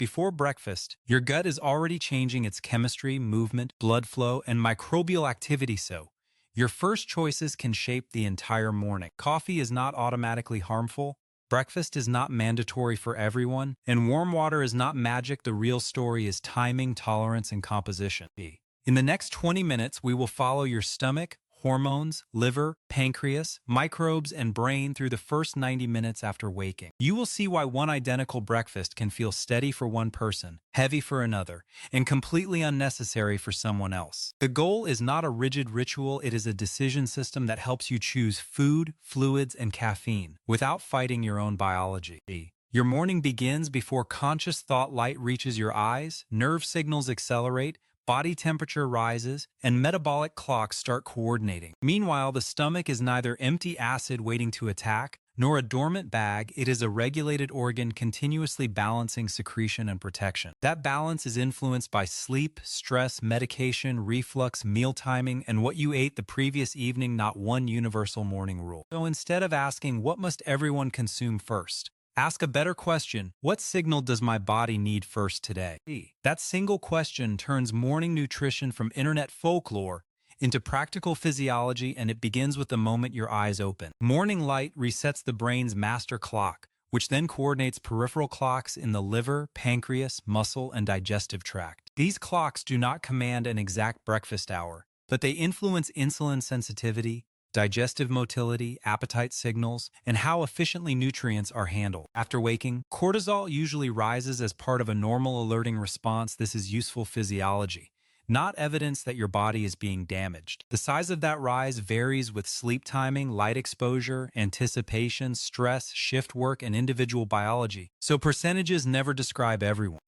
Before breakfast, your gut is already changing its chemistry, movement, blood flow, and microbial activity, so your first choices can shape the entire morning. Coffee is not automatically harmful. Breakfast is not mandatory for everyone, and warm water is not magic. The real story is timing, tolerance, and composition. In the next 20 minutes, we will follow your stomach, hormones, liver, pancreas, microbes, and brain through the first 90 minutes after waking. You will see why one identical breakfast can feel steady for one person, heavy for another, and completely unnecessary for someone else. The goal is not a rigid ritual, it is a decision system that helps you choose food, fluids, and caffeine without fighting your own biology. Your morning begins before conscious thought light reaches your eyes, nerve signals accelerate, body temperature rises, and metabolic clocks start coordinating. Meanwhile, the stomach is neither empty acid waiting to attack, nor a dormant bag. It is a regulated organ continuously balancing secretion and protection. That balance is influenced by sleep, stress, medication, reflux, meal timing, and what you ate the previous evening, not one universal morning rule. So instead of asking, what must everyone consume first? Ask a better question: what signal does my body need first today? That single question turns morning nutrition from internet folklore into practical physiology, and it begins with the moment your eyes open. Morning light resets the brain's master clock, which then coordinates peripheral clocks in the liver, pancreas, muscle, and digestive tract. These clocks do not command an exact breakfast hour, but they influence insulin sensitivity, digestive motility, appetite signals, and how efficiently nutrients are handled. After waking, cortisol usually rises as part of a normal alerting response. This is useful physiology, not evidence that your body is being damaged. The size of that rise varies with sleep timing, light exposure, anticipation, stress, shift work, and individual biology, so percentages never describe everyone.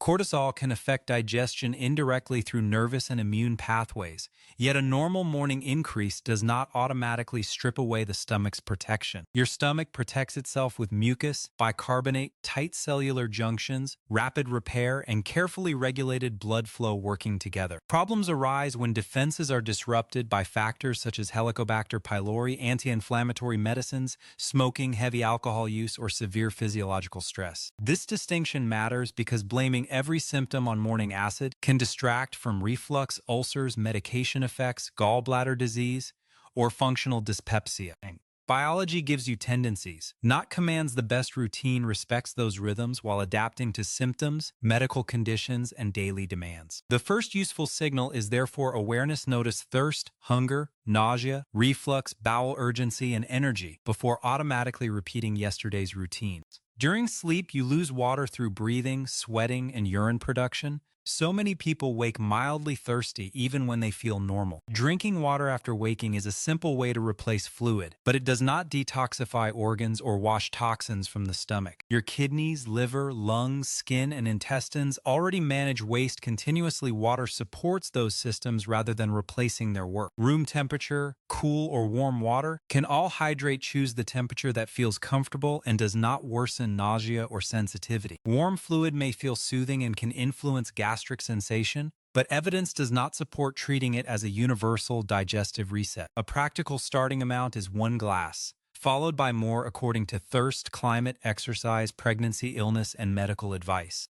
Cortisol can affect digestion indirectly through nervous and immune pathways, yet a normal morning increase does not automatically strip away the stomach's protection. Your stomach protects itself with mucus, bicarbonate, tight cellular junctions, rapid repair, and carefully regulated blood flow working together. Problems arise when defenses are disrupted by factors such as Helicobacter pylori, anti-inflammatory medicines, smoking, heavy alcohol use, or severe physiological stress. This distinction matters because blaming every symptom on morning acid can distract from reflux, ulcers, medication effects, gallbladder disease, or functional dyspepsia. Biology gives you tendencies, not commands. The best routine respects those rhythms while adapting to symptoms, medical conditions, and daily demands. The first useful signal is therefore awareness. Notice thirst, hunger, nausea, reflux, bowel urgency, and energy before automatically repeating yesterday's routines. During sleep, you lose water through breathing, sweating, and urine production. So many people wake mildly thirsty even when they feel normal. Drinking water after waking is a simple way to replace fluid, but it does not detoxify organs or wash toxins from the stomach. Your kidneys, liver, lungs, skin, and intestines already manage waste continuously. Water supports those systems rather than replacing their work. Room temperature, cool or warm water can all hydrate. Choose the temperature that feels comfortable and does not worsen nausea or sensitivity. Warm fluid may feel soothing and can influence gastric sensation, but evidence does not support treating it as a universal digestive reset. A practical starting amount is 1 glass, followed by more according to thirst, climate, exercise, pregnancy, illness, and medical advice.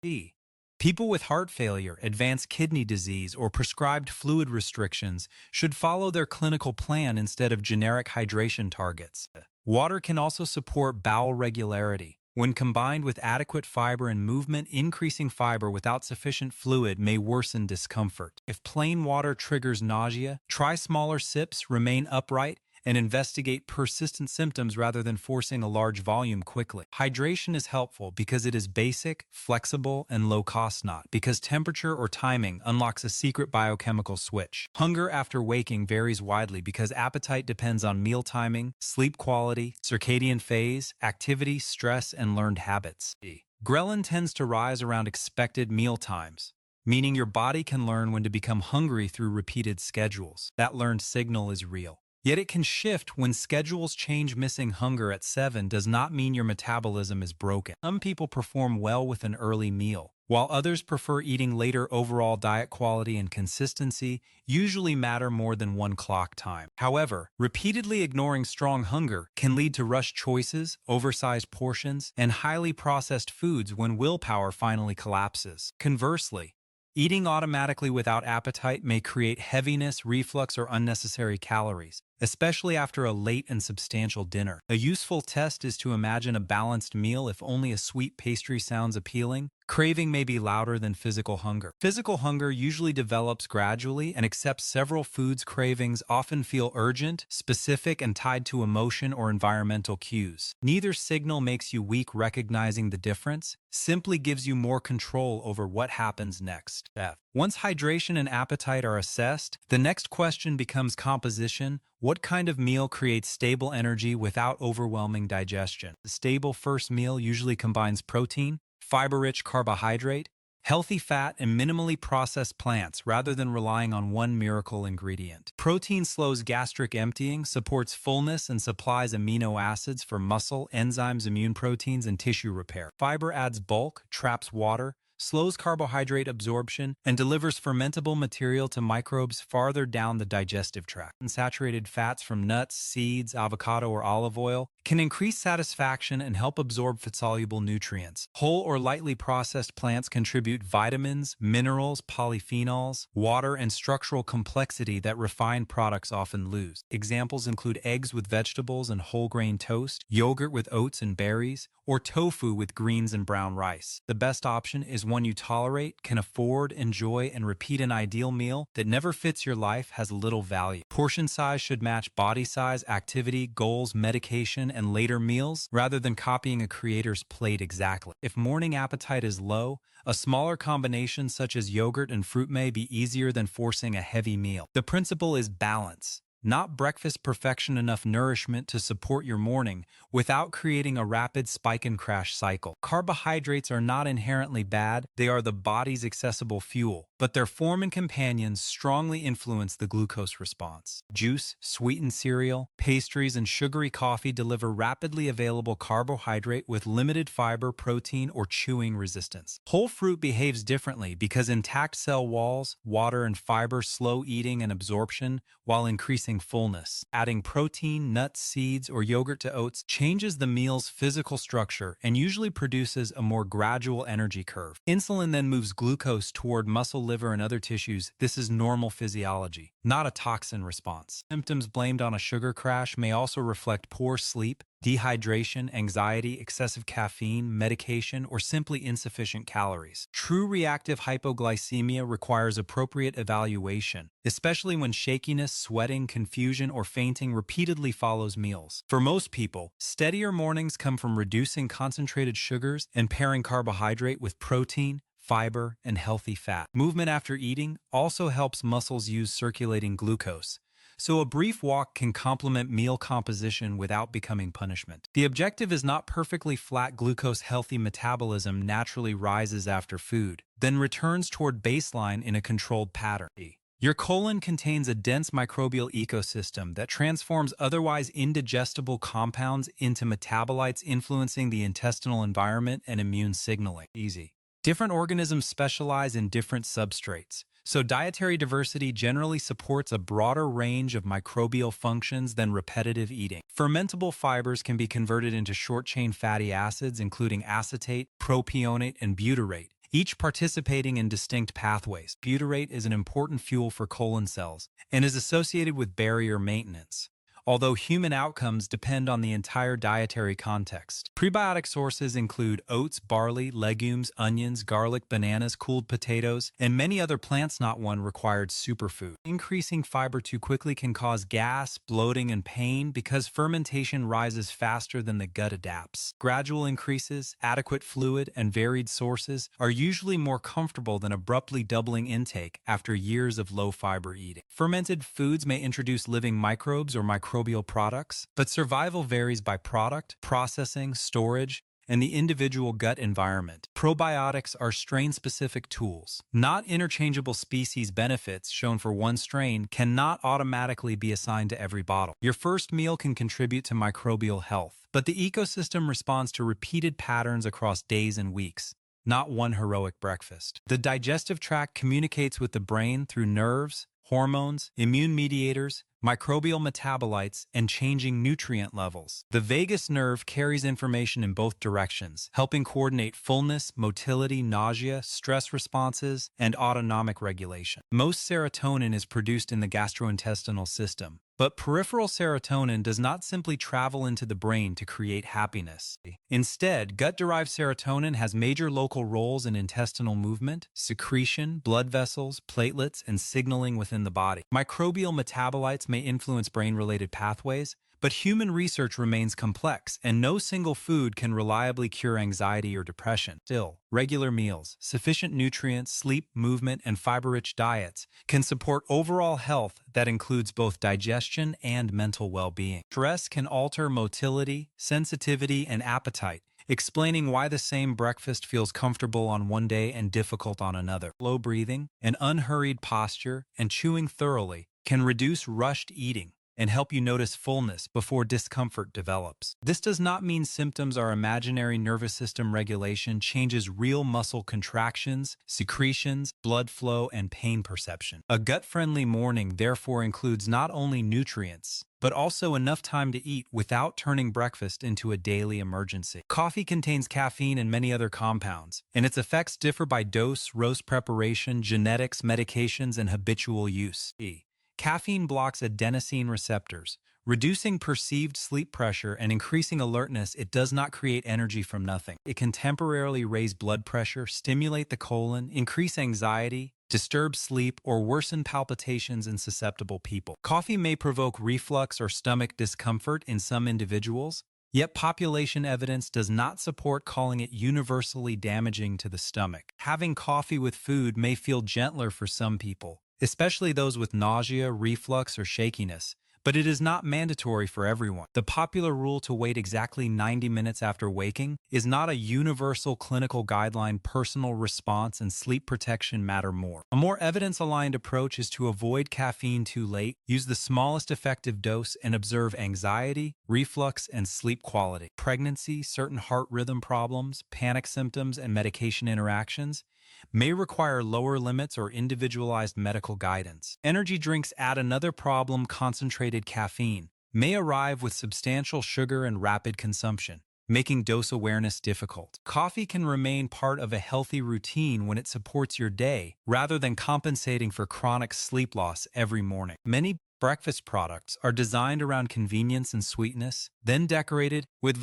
People with heart failure, advanced kidney disease, or prescribed fluid restrictions should follow their clinical plan instead of generic hydration targets. Water can also support bowel regularity. When combined with adequate fiber and movement, increasing fiber without sufficient fluid may worsen discomfort. If plain water triggers nausea, try smaller sips, remain upright, and investigate persistent symptoms rather than forcing a large volume quickly. Hydration is helpful because it is basic, flexible, and low cost, not because temperature or timing unlocks a secret biochemical switch. Hunger after waking varies widely because appetite depends on meal timing, sleep quality, circadian phase, activity, stress, and learned habits. Ghrelin tends to rise around expected meal times, meaning your body can learn when to become hungry through repeated schedules. That learned signal is real. Yet it can shift when schedules change. Missing hunger at 7 does not mean your metabolism is broken. Some people perform well with an early meal, while others prefer eating later. Overall diet quality and consistency usually matter more than one clock time. However, repeatedly ignoring strong hunger can lead to rushed choices, oversized portions, and highly processed foods when willpower finally collapses. Conversely, eating automatically without appetite may create heaviness, reflux, or unnecessary calories, especially after a late and substantial dinner. A useful test is to imagine a balanced meal. If only a sweet pastry sounds appealing, craving may be louder than physical hunger. Physical hunger usually develops gradually and accepts several foods. Cravings often feel urgent, specific, and tied to emotion or environmental cues. Neither signal makes you weak. Recognizing the difference simply gives you more control over what happens next. Once hydration and appetite are assessed, the next question becomes composition. What kind of meal creates stable energy without overwhelming digestion? The stable first meal usually combines protein, fiber-rich carbohydrate, healthy fat, and minimally processed plants rather than relying on one miracle ingredient. Protein slows gastric emptying, supports fullness, and supplies amino acids for muscle, enzymes, immune proteins, and tissue repair. Fiber adds bulk, traps water, slows carbohydrate absorption, and delivers fermentable material to microbes farther down the digestive tract. Unsaturated fats from nuts, seeds, avocado, or olive oil can increase satisfaction and help absorb fat-soluble nutrients. Whole or lightly processed plants contribute vitamins, minerals, polyphenols, water, and structural complexity that refined products often lose. Examples include eggs with vegetables and whole grain toast, yogurt with oats and berries, or tofu with greens and brown rice. The best option is one you tolerate, can afford, enjoy, and repeat. An ideal meal that never fits your life has little value. Portion size should match body size, activity, goals, medication, and later meals, rather than copying a creator's plate exactly. If morning appetite is low, a smaller combination such as yogurt and fruit may be easier than forcing a heavy meal. The principle is balance. Not breakfast perfection, enough nourishment to support your morning without creating a rapid spike and crash cycle. Carbohydrates are not inherently bad, they are the body's accessible fuel, but their form and companions strongly influence the glucose response. Juice, sweetened cereal, pastries, and sugary coffee deliver rapidly available carbohydrate with limited fiber, protein, or chewing resistance. Whole fruit behaves differently because intact cell walls, water, and fiber slow eating and absorption while increasing fullness. Adding protein, nuts, seeds, or yogurt to oats changes the meal's physical structure and usually produces a more gradual energy curve. Insulin then moves glucose toward muscle, liver, and other tissues. This is normal physiology, not a toxin response. Symptoms blamed on a sugar crash may also reflect poor sleep, dehydration, anxiety, excessive caffeine, medication, or simply insufficient calories. True reactive hypoglycemia requires appropriate evaluation, especially when shakiness, sweating, confusion, or fainting repeatedly follows meals. For most people, steadier mornings come from reducing concentrated sugars and pairing carbohydrate with protein, fiber, and healthy fat. Movement after eating also helps muscles use circulating glucose, so a brief walk can complement meal composition without becoming punishment. The objective is not perfectly flat glucose. Healthy metabolism naturally rises after food, then returns toward baseline in a controlled pattern. Your colon contains a dense microbial ecosystem that transforms otherwise indigestible compounds into metabolites, influencing the intestinal environment and immune signaling. Different organisms specialize in different substrates, so dietary diversity generally supports a broader range of microbial functions than repetitive eating. Fermentable fibers can be converted into short-chain fatty acids, including acetate, propionate, and butyrate, each participating in distinct pathways. Butyrate is an important fuel for colon cells and is associated with barrier maintenance, although human outcomes depend on the entire dietary context. Prebiotic sources include oats, barley, legumes, onions, garlic, bananas, cooled potatoes, and many other plants. Not one required superfood. Increasing fiber too quickly can cause gas, bloating, and pain because fermentation rises faster than the gut adapts. Gradual increases, adequate fluid, and varied sources are usually more comfortable than abruptly doubling intake after years of low-fiber eating. Fermented foods may introduce living microbes or microbial products, but survival varies by product, processing, storage, and the individual gut environment. Probiotics are strain-specific tools. Not interchangeable species. Benefits shown for one strain cannot automatically be assigned to every bottle. Your first meal can contribute to microbial health, but the ecosystem responds to repeated patterns across days and weeks. not one heroic breakfast. The digestive tract communicates with the brain through nerves, hormones, immune mediators, microbial metabolites, and changing nutrient levels. The vagus nerve carries information in both directions, helping coordinate fullness, motility, nausea, stress responses, and autonomic regulation. Most serotonin is produced in the gastrointestinal system, but peripheral serotonin does not simply travel into the brain to create happiness. Instead, gut-derived serotonin has major local roles in intestinal movement, secretion, blood vessels, platelets, and signaling within the body. Microbial metabolites may influence brain-related pathways, but human research remains complex, and no single food can reliably cure anxiety or depression. Still, regular meals, sufficient nutrients, sleep, movement, and fiber-rich diets can support overall health that includes both digestion and mental well-being. Stress can alter motility, sensitivity, and appetite, explaining why the same breakfast feels comfortable on one day and difficult on another. Slow breathing, an unhurried posture, and chewing thoroughly can reduce rushed eating and help you notice fullness before discomfort develops. This does not mean symptoms are imaginary. Nervous system regulation changes real muscle contractions, secretions, blood flow, and pain perception. A gut-friendly morning therefore includes not only nutrients, but also enough time to eat without turning breakfast into a daily emergency. Coffee contains caffeine and many other compounds, and its effects differ by dose, roast preparation, genetics, medications, and habitual use. Caffeine blocks adenosine receptors, reducing perceived sleep pressure and increasing alertness. It does not create energy from nothing. It can temporarily raise blood pressure, stimulate the colon, increase anxiety, disturb sleep, or worsen palpitations in susceptible people. Coffee may provoke reflux or stomach discomfort in some individuals, yet population evidence does not support calling it universally damaging to the stomach. Having coffee with food may feel gentler for some people, especially those with nausea, reflux, or shakiness, but it is not mandatory for everyone. The popular rule to wait exactly 90 minutes after waking is not a universal clinical guideline. Personal response and sleep protection matter more. A more evidence-aligned approach is to avoid caffeine too late, use the smallest effective dose, and observe anxiety, reflux, and sleep quality. Pregnancy, certain heart rhythm problems, panic symptoms, and medication interactions may require lower limits or individualized medical guidance. Energy drinks add another problem. Concentrated caffeine may arrive with substantial sugar and rapid consumption, making dose awareness difficult. Coffee can remain part of a healthy routine when it supports your day, rather than compensating for chronic sleep loss every morning. Many breakfast products are designed around convenience and sweetness, then decorated with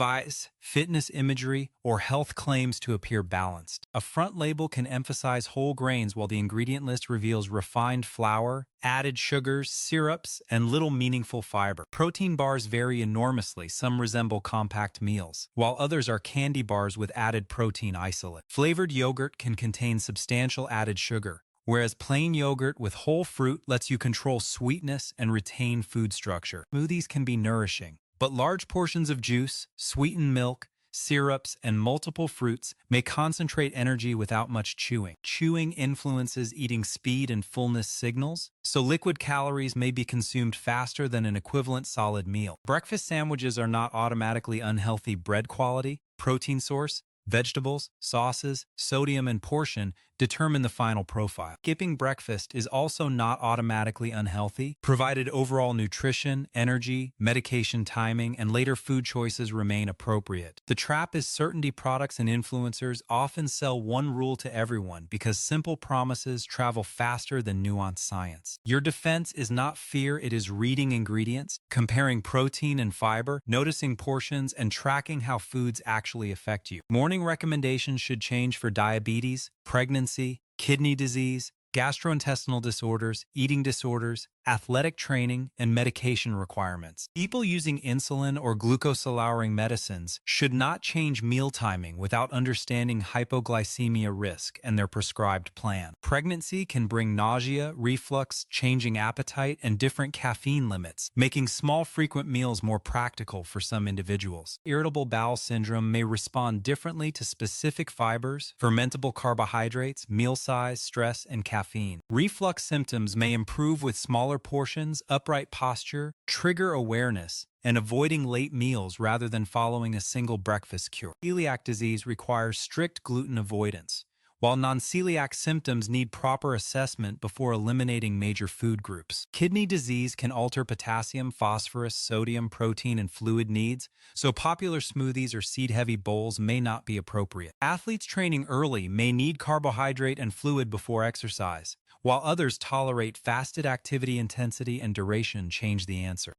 fitness imagery or health claims to appear balanced. A front label can emphasize whole grains while the ingredient list reveals refined flour, added sugars, syrups, and little meaningful fiber. Protein bars vary enormously. Some resemble compact meals, while others are candy bars with added protein isolate. Flavored yogurt can contain substantial added sugar, whereas plain yogurt with whole fruit lets you control sweetness and retain food structure. Smoothies can be nourishing, but large portions of juice, sweetened milk, syrups, and multiple fruits may concentrate energy without much chewing. Chewing influences eating speed and fullness signals, so liquid calories may be consumed faster than an equivalent solid meal. Breakfast sandwiches are not automatically unhealthy. Bread quality, protein source, vegetables, sauces, sodium, and portion determine the final profile. Skipping breakfast is also not automatically unhealthy, provided overall nutrition, energy, medication timing, and later food choices remain appropriate. The trap is certainty. Products and influencers often sell one rule to everyone because simple promises travel faster than nuanced science. Your defense is not fear, it is reading ingredients, comparing protein and fiber, noticing portions, and tracking how foods actually affect you. Morning recommendations should change for diabetes, pregnancy, kidney disease, gastrointestinal disorders, eating disorders, athletic training, and medication requirements. People using insulin or glucose-lowering medicines should not change meal timing without understanding hypoglycemia risk and their prescribed plan. Pregnancy can bring nausea, reflux, changing appetite, and different caffeine limits, making small frequent meals more practical for some individuals. Irritable bowel syndrome may respond differently to specific fibers, fermentable carbohydrates, meal size, stress, and caffeine. Reflux symptoms may improve with smaller smaller portions, upright posture, trigger awareness, and avoiding late meals rather than following a single breakfast cure. Celiac disease requires strict gluten avoidance, while non-celiac symptoms need proper assessment before eliminating major food groups. Kidney disease can alter potassium, phosphorus, sodium, protein, and fluid needs, so popular smoothies or seed-heavy bowls may not be appropriate. Athletes training early may need carbohydrate and fluid before exercise, while others tolerate fasted activity intensity and duration change the answer.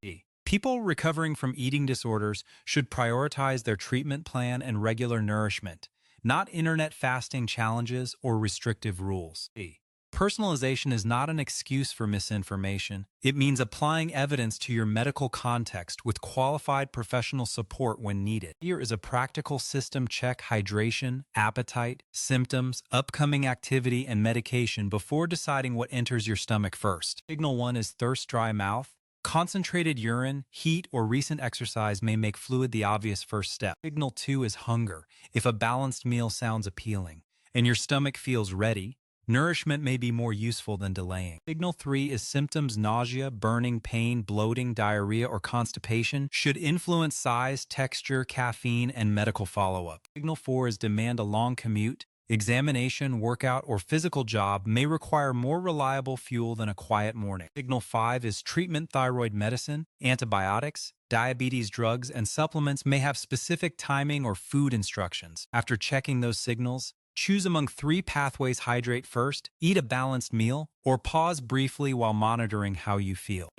People recovering from eating disorders should prioritize their treatment plan and regular nourishment, not internet fasting challenges or restrictive rules. Personalization is not an excuse for misinformation. It means applying evidence to your medical context with qualified professional support when needed. Here is a practical system check hydration, appetite, symptoms, upcoming activity, and medication before deciding what enters your stomach first. Signal 1 is thirst, dry mouth. Concentrated urine, heat, or recent exercise may make fluid the obvious first step. Signal 2 is hunger. If a balanced meal sounds appealing and your stomach feels ready, nourishment may be more useful than delaying. Signal 3 is symptoms: nausea, burning, pain, bloating, diarrhea, or constipation should influence size, texture, caffeine, and medical follow-up. Signal 4 is demand: a long commute, examination, workout, or physical job may require more reliable fuel than a quiet morning. Signal 5 is treatment: thyroid medicine, antibiotics, diabetes drugs, and supplements may have specific timing or food instructions. After checking those signals, choose among 3 pathways: hydrate first, eat a balanced meal, or pause briefly while monitoring how you feel.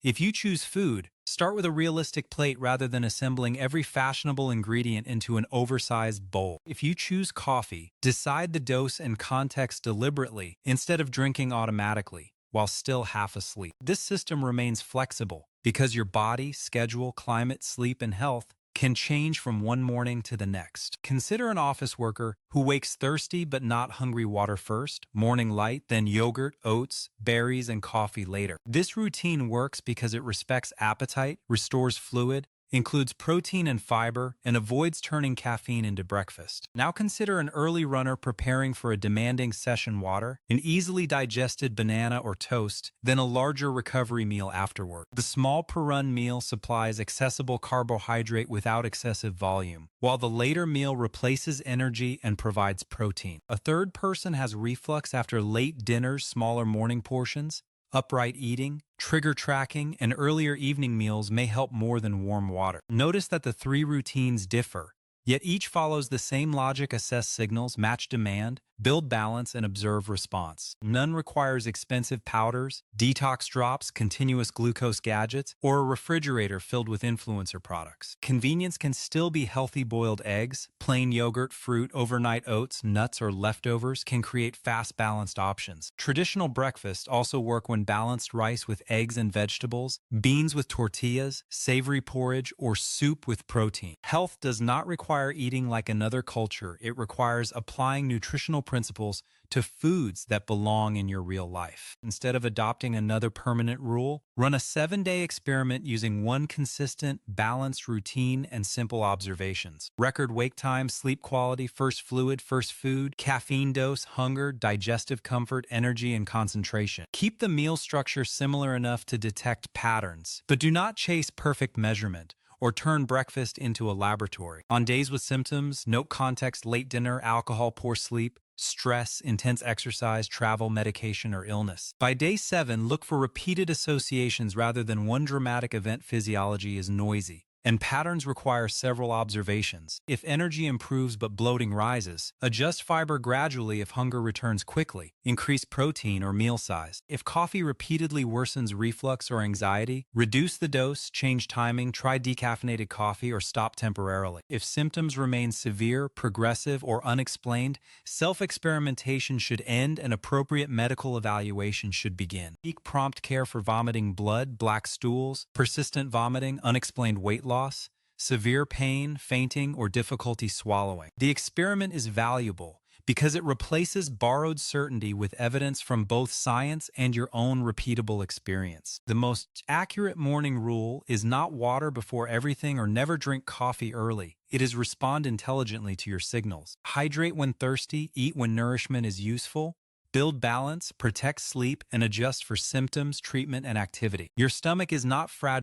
If you choose food, start with a realistic plate rather than assembling every fashionable ingredient into an oversized bowl. If you choose coffee, decide the dose and context deliberately instead of drinking automatically while still half asleep. This system remains flexible because your body, schedule, climate, sleep, and health can change from one morning to the next. Consider an office worker who wakes thirsty but not hungry water first, morning light, then yogurt, oats, berries, and coffee later. This routine works because it respects appetite, restores fluid, includes protein and fiber, and avoids turning caffeine into breakfast. Now consider an early runner preparing for a demanding session: water, an easily digested banana or toast, then a larger recovery meal afterward. The small per run meal supplies accessible carbohydrate without excessive volume, while the later meal replaces energy and provides protein. A third person has reflux after late dinners, smaller morning portions, upright eating, trigger tracking, and earlier evening meals may help more than warm water. Notice that the 3 routines differ, yet each follows the same logic: assess signals, match demand, build balance, and observe response. None requires expensive powders, detox drops, continuous glucose gadgets, or a refrigerator filled with influencer products. Convenience can still be healthy: boiled eggs, plain yogurt, fruit, overnight oats, nuts, or leftovers can create fast, balanced options. Traditional breakfast also work when balanced: rice with eggs and vegetables, beans with tortillas, savory porridge, or soup with protein. Health does not require eating like another culture. It requires applying nutritional principles to foods that belong in your real life. Instead of adopting another permanent rule, run a 7-day experiment using one consistent, balanced routine and simple observations: record wake time, sleep quality, first fluid, first food, caffeine dose, hunger, digestive comfort, energy, and concentration. Keep the meal structure similar enough to detect patterns, but do not chase perfect measurement or turn breakfast into a laboratory. On days with symptoms, note context: late dinner, alcohol, poor sleep, stress, intense exercise, travel, medication, or illness. By day 7, look for repeated associations rather than one dramatic event. Physiology is noisy, and patterns require several observations. If energy improves but bloating rises, adjust fiber gradually. If hunger returns quickly, increase protein or meal size. If coffee repeatedly worsens reflux or anxiety, reduce the dose, change timing, try decaffeinated coffee, or stop temporarily. If symptoms remain severe, progressive, or unexplained, self-experimentation should end and appropriate medical evaluation should begin. Seek prompt care for vomiting blood, black stools, persistent vomiting, unexplained weight loss, severe pain, fainting, or difficulty swallowing. The experiment is valuable because it replaces borrowed certainty with evidence from both science and your own repeatable experience. The most accurate morning rule is not water before everything or never drink coffee early. It is respond intelligently to your signals. Hydrate when thirsty, eat when nourishment is useful, build balance, protect sleep, and adjust for symptoms, treatment, and activity. Your stomach is not fragile.